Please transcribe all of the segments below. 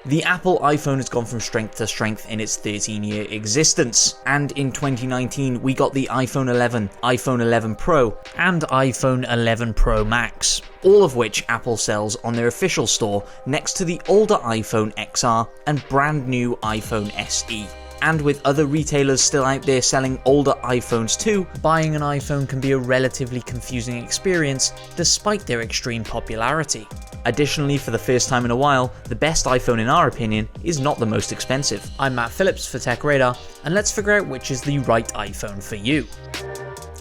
The Apple iPhone has gone from strength to strength in its 13-year existence, and in 2019 we got the iPhone 11, iPhone 11 Pro, and iPhone 11 Pro Max, all of which Apple sells on their official store next to the older iPhone XR and brand new iPhone SE. And with other retailers still out there selling older iPhones too, buying an iPhone can be a relatively confusing experience despite their extreme popularity. Additionally, for the first time in a while, the best iPhone in our opinion is not the most expensive. I'm Matt Phillips for TechRadar, and let's figure out which is the right iPhone for you.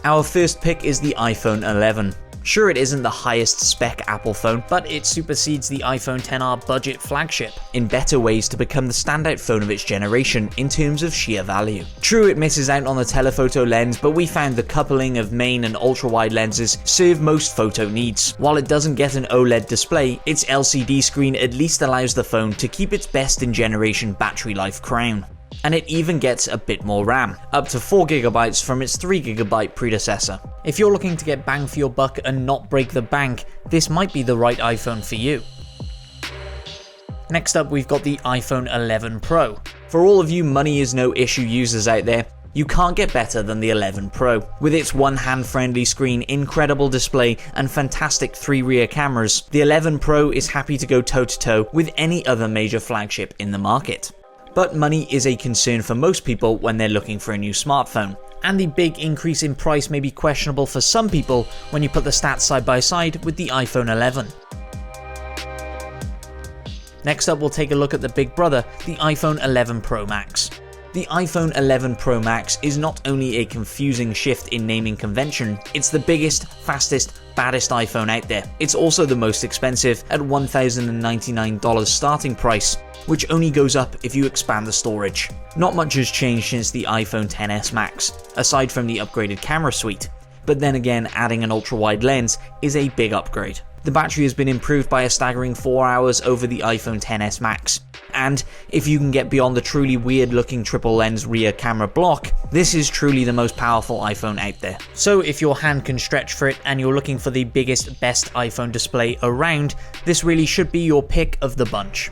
Our first pick is the iPhone 11. Sure, it isn't the highest spec Apple phone, but it supersedes the iPhone XR budget flagship in better ways to become the standout phone of its generation in terms of sheer value. True, it misses out on the telephoto lens, but we found the coupling of main and ultra-wide lenses serve most photo needs. While it doesn't get an OLED display, its LCD screen at least allows the phone to keep its best in generation battery life crown. And it even gets a bit more RAM, up to 4GB from its 3GB predecessor. If you're looking to get bang for your buck and not break the bank, this might be the right iPhone for you. Next up, we've got the iPhone 11 Pro. For all of you money is no issue users out there, you can't get better than the 11 Pro. With its one-hand friendly screen, incredible display, and fantastic 3 rear cameras, the 11 Pro is happy to go toe-to-toe with any other major flagship in the market. But money is a concern for most people when they're looking for a new smartphone, and the big increase in price may be questionable for some people when you put the stats side by side with the iPhone 11. Next up, we'll take a look at the big brother, the iPhone 11 Pro Max. The iPhone 11 Pro Max is not only a confusing shift in naming convention, it's the biggest, fastest, baddest iPhone out there. It's also the most expensive at $1,099 starting price, which only goes up if you expand the storage. Not much has changed since the iPhone XS Max, aside from the upgraded camera suite, but then again adding an ultra-wide lens is a big upgrade. The battery has been improved by a staggering 4 hours over the iPhone XS Max, and if you can get beyond the truly weird looking triple lens rear camera block, this is truly the most powerful iPhone out there. So if your hand can stretch for it and you're looking for the biggest, best iPhone display around, this really should be your pick of the bunch.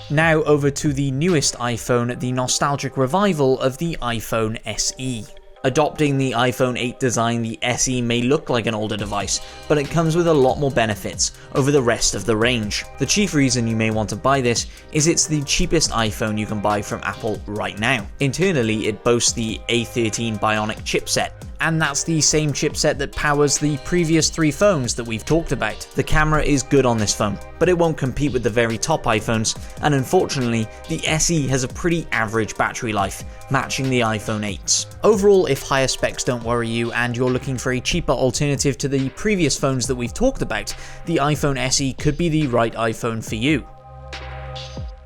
Now over to the newest iPhone, the nostalgic revival of the iPhone SE. Adopting the iPhone 8 design, the SE may look like an older device, but it comes with a lot more benefits over the rest of the range. The chief reason you may want to buy this is it's the cheapest iPhone you can buy from Apple right now. Internally, it boasts the A13 Bionic chipset, and that's the same chipset that powers the previous 3 phones that we've talked about. The camera is good on this phone, but it won't compete with the very top iPhones, and unfortunately, the SE has a pretty average battery life, matching the iPhone 8's. Overall, if higher specs don't worry you and you're looking for a cheaper alternative to the previous phones that we've talked about, the iPhone SE could be the right iPhone for you.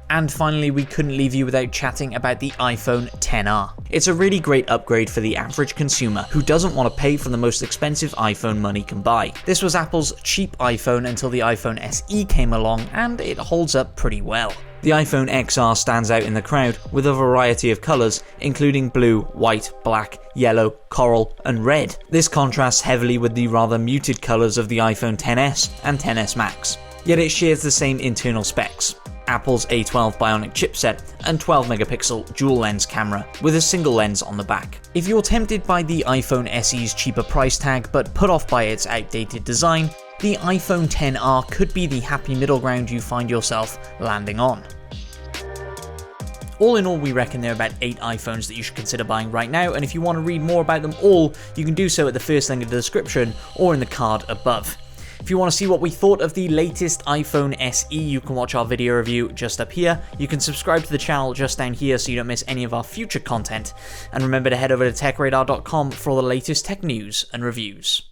And finally, we couldn't leave you without chatting about the iPhone XR. It's a really great upgrade for the average consumer who doesn't want to pay for the most expensive iPhone money can buy. This was Apple's cheap iPhone until the iPhone SE came along, and it holds up pretty well. The iPhone XR stands out in the crowd with a variety of colours, including blue, white, black, yellow, coral, and red. This contrasts heavily with the rather muted colours of the iPhone XS and XS Max. Yet it shares the same internal specs. Apple's A12 Bionic chipset and 12-megapixel dual-lens camera with a single lens on the back. If you're tempted by the iPhone SE's cheaper price tag but put off by its outdated design, the iPhone XR could be the happy middle ground you find yourself landing on. All in all, we reckon there are about 8 iPhones that you should consider buying right now, and if you want to read more about them all, you can do so at the first link in the description or in the card above. If you want to see what we thought of the latest iPhone SE, you can watch our video review just up here. You can subscribe to the channel just down here so you don't miss any of our future content. And remember to head over to techradar.com for all the latest tech news and reviews.